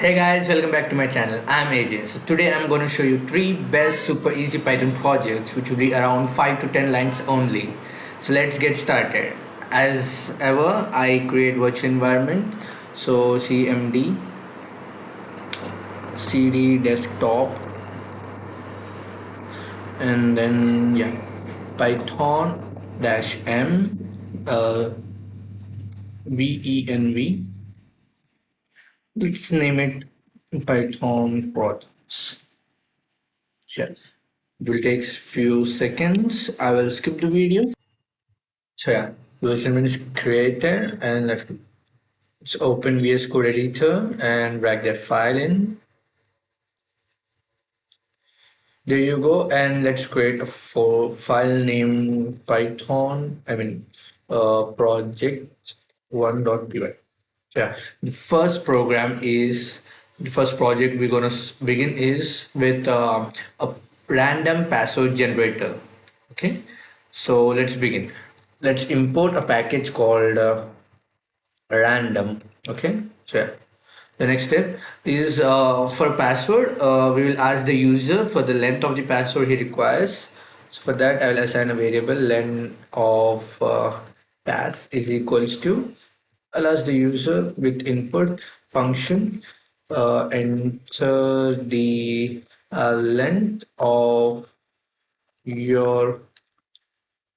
Hey guys, welcome back to my channel. I'm AJ. So today I'm going to show you three best super easy Python projects which will be around 5 to 10 lines only. So let's get started. As ever, I create virtual environment. So CMD, CD desktop, and then yeah, Python dash M, VENV. Let's name it Python projects. Yeah. It will take few seconds. I will skip the video. So yeah, the assignment is created and let's open VS Code editor and drag that file in. There you go, and let's create a file name Python. Project 1.py. Yeah, the first project we're gonna begin is with a random password generator. Okay, so let's begin. Let's import a package called random. Okay, so yeah. The next step is for password. We will ask the user for the length of the password he requires. So for that, I will assign a variable length of pass is equals to allows the user with input function enter the length of your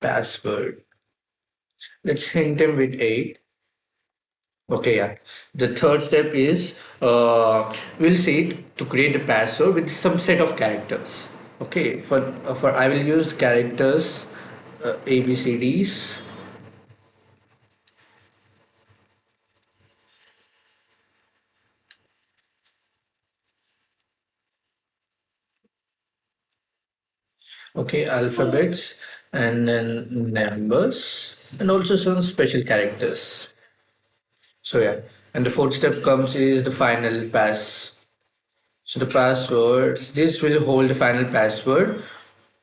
password. Let's hint him with 8. Okay, yeah. The third step is we'll see to create a password with some set of characters. Okay, for I will use characters ABCDs. Okay, alphabets and then numbers and also some special characters. So yeah, and the fourth step comes is the final pass. So the password, this will hold the final password.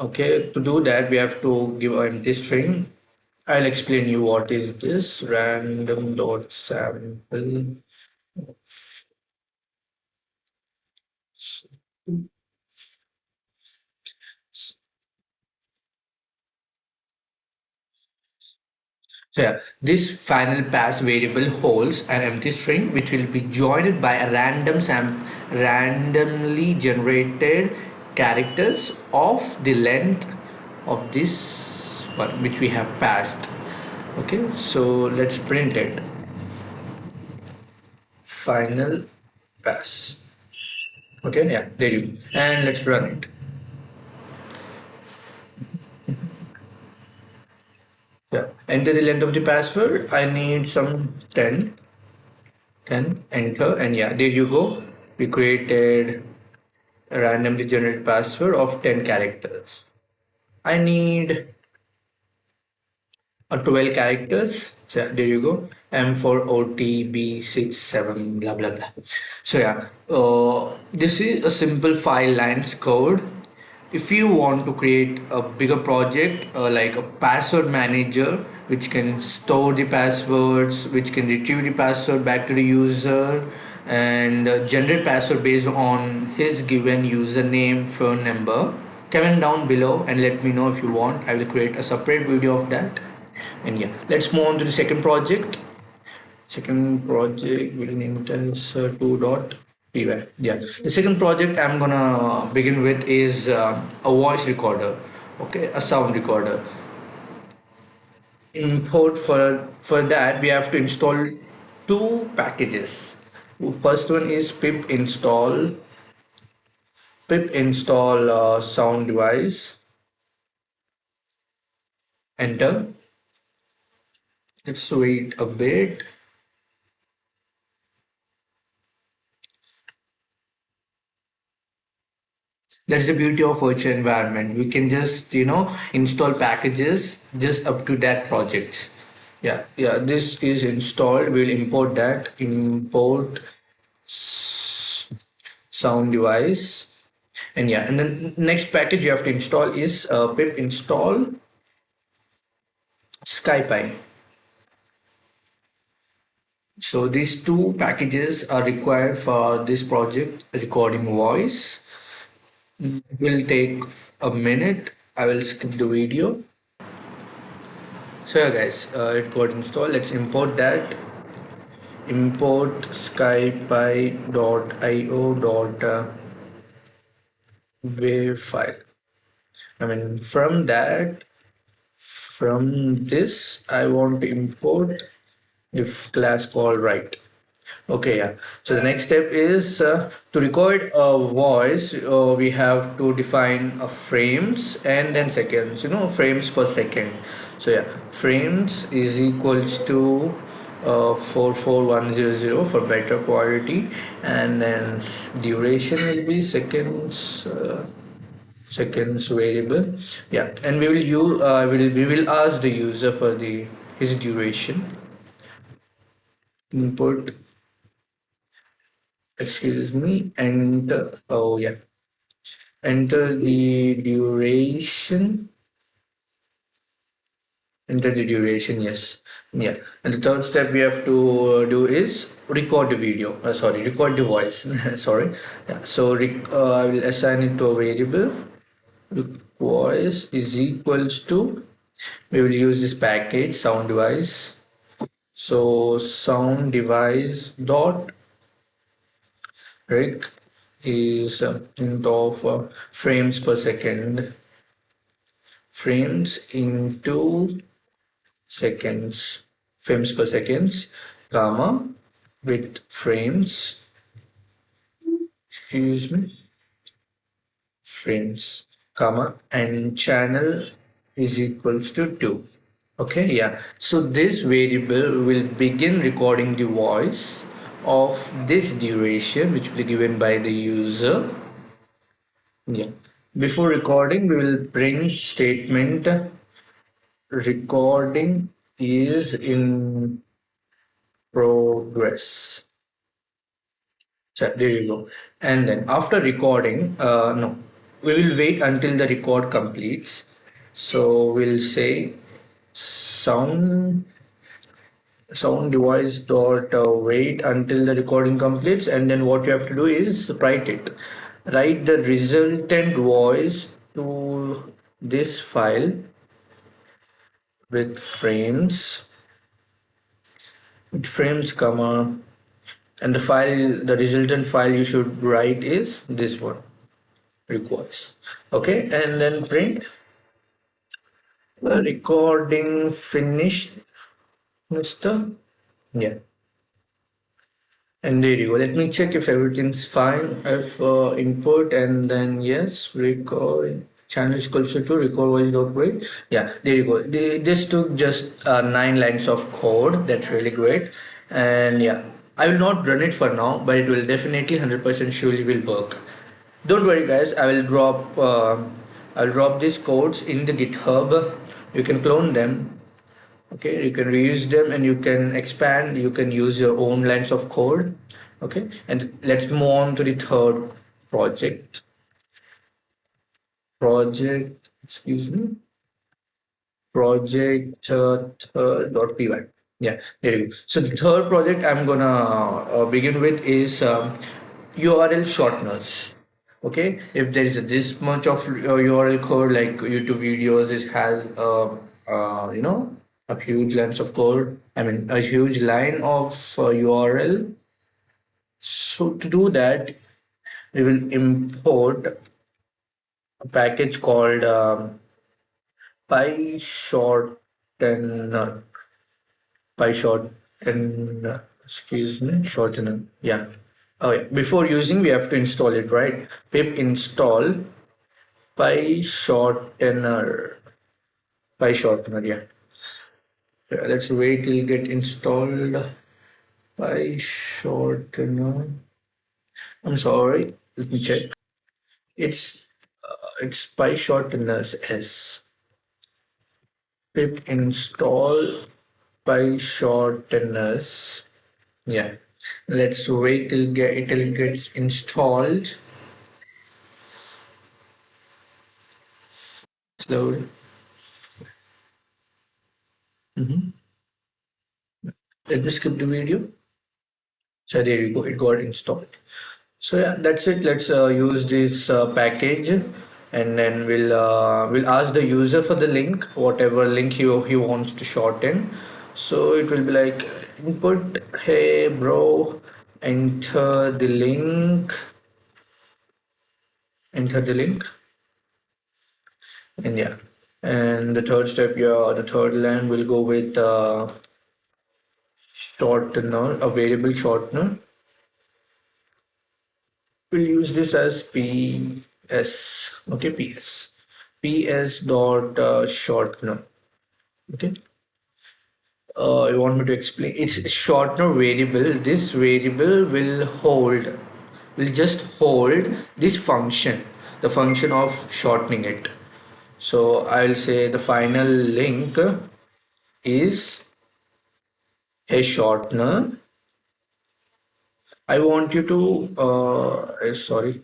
Okay, to do that, we have to give an empty string. I'll explain you what is this random dot sample. So yeah, this final pass variable holds an empty string which will be joined by a randomly generated characters of the length of this one which we have passed. Okay, so let's print it. Final pass. Okay, yeah, there you and let's run it. Yeah, enter the length of the password. I need some 10, enter, and yeah, there you go. We created a randomly generated password of 10 characters. I need a 12 characters. So there you go. M for OTB67, blah blah blah. So yeah, this is a simple 5 lines code. If you want to create a bigger project like a password manager which can store the passwords, which can retrieve the password back to the user and generate password based on his given username, phone number, comment down below and let me know if you want. I will create a separate video of that. And yeah, let's move on to the second project. Second project will name it as 2.py. Yeah, the second project I'm gonna begin with is a voice recorder. Okay, a sound recorder. Import for that we have to install two packages. First one is pip install sound device. Enter. Let's wait a bit. That's the beauty of virtual environment. We can just, install packages just up to that project. Yeah, yeah, this is installed. We'll import that. Import sound device. And yeah, and then next package you have to install is pip install SkyPy. So these two packages are required for this project recording voice. It will take a minute. I will skip the video. So yeah guys, it got installed. Let's import that. Import skypi.io wave file. I mean from this I want to import if class call right. Okay, yeah. So the next step is to record a voice. We have to define a frames and then seconds. Frames per second. So yeah, frames is equals to 44100 for better quality, and then duration will be seconds. Seconds variable. Yeah, and we will ask the user for the his duration input, excuse me, and oh yeah, enter the duration, enter the duration, yes. Yeah, and the third step we have to do is record the video, sorry, record the voice. Sorry. Yeah, so I will assign it to a variable. Voice is equals to, we will use this package sound device. So sound device dot rec is int of frames per second, frames into seconds, frames per seconds, comma, with frames, excuse me, frames, comma, and channel is equals to 2. Okay, yeah. So this variable will begin recording the voice of this duration, which will be given by the user. Yeah. Before recording, we will print statement recording is in progress. So there you go. And then after recording, no, we will wait until the record completes. So we'll say sound sound device dot wait until the recording completes, and then what you have to do is write the resultant voice to this file with frames comma, and the resultant file you should write is this one, requires. Okay, and then print recording finished, mister. Yeah, and there you go. Let me check if everything's fine. If input and then yes, record channel is equals to record voice dot wait. Yeah, there you go. This took just 9 lines of code. That's really great. And yeah, I will not run it for now, but it will definitely 100% surely will work. Don't worry, guys. I'll drop these codes in the GitHub. You can clone them. Okay, you can reuse them and you can expand. You can use your own lines of code. Okay, and let's move on to the third project. Excuse me, project third.py. Yeah, there you go. So the third project I'm gonna begin with is URL shorteners. Okay, if there is this much of URL code like YouTube videos, it has a huge lines of code. I mean a huge line of URL. So to do that, we will import a package called PyShortener. Excuse me, shortener. Yeah. Oh, yeah. Before using, we have to install it, right? Pip install PyShortener. PyShortener, yeah. Let's wait till get installed. PyShortener. I'm sorry. Let me check. It's PyShorteners S. Pip install PyShorteners. Yeah. Let's wait till it gets installed. Slowly. Mhm. Let me skip the video. So there you go, it got installed. So yeah, that's it. Let's use this package, and then we'll ask the user for the link, whatever link he wants to shorten. So it will be like input, hey bro, enter the link, enter the link, and yeah. And the third step, yeah, the third line will go with shortener, a variable shortener. We'll use this as ps. Okay, ps dot shortener. Okay. You want me to explain? It's a shortener variable. This variable will just hold this function, the function of shortening it. So I'll say the final link is a shortener. I want you to sorry,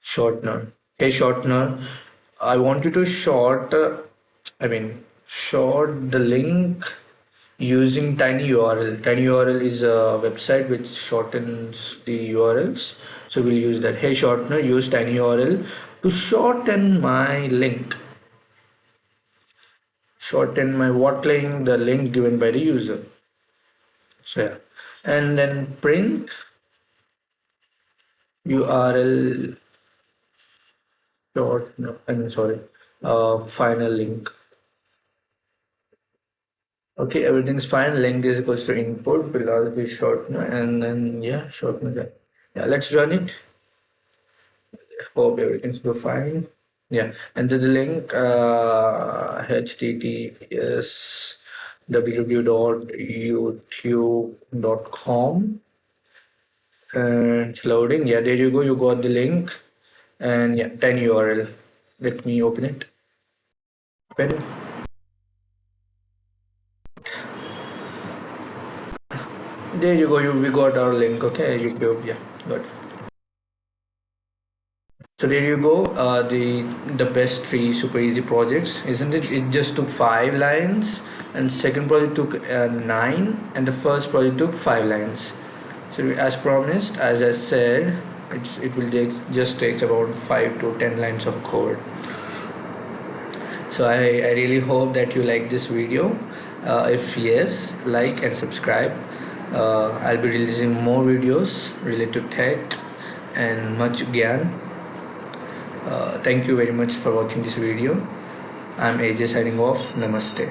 shortener. Hey shortener, I want you to short the link using tinyurl. Tinyurl is a website which shortens the URLs. So we'll use that. Hey shortener, use tinyurl to shorten my link. Shorten my what link? The link given by the user. So yeah. And then print URL dot no, I'm sorry, final link. Okay, everything's fine. Length is equals to input. We'll ask the shortener, and then yeah, shortener. Yeah, let's run it. Hope everything's go fine. Yeah, enter the link https www.youtube.com, and it's loading. Yeah, there you go. You got the link, and yeah, 10 URL. Let me open it. Open. There you go. We got our link. Okay, YouTube. Yeah, good. So there you go. The best three super easy projects, isn't it? It just took 5 lines, and second project took 9, and the first project took 5 lines. So as promised, as I said, it will take just takes about 5 to 10 lines of code. So I really hope that you like this video. If yes, like and subscribe. I'll be releasing more videos related to tech and much gyan. Thank you very much for watching this video. I'm AJ signing off. Namaste.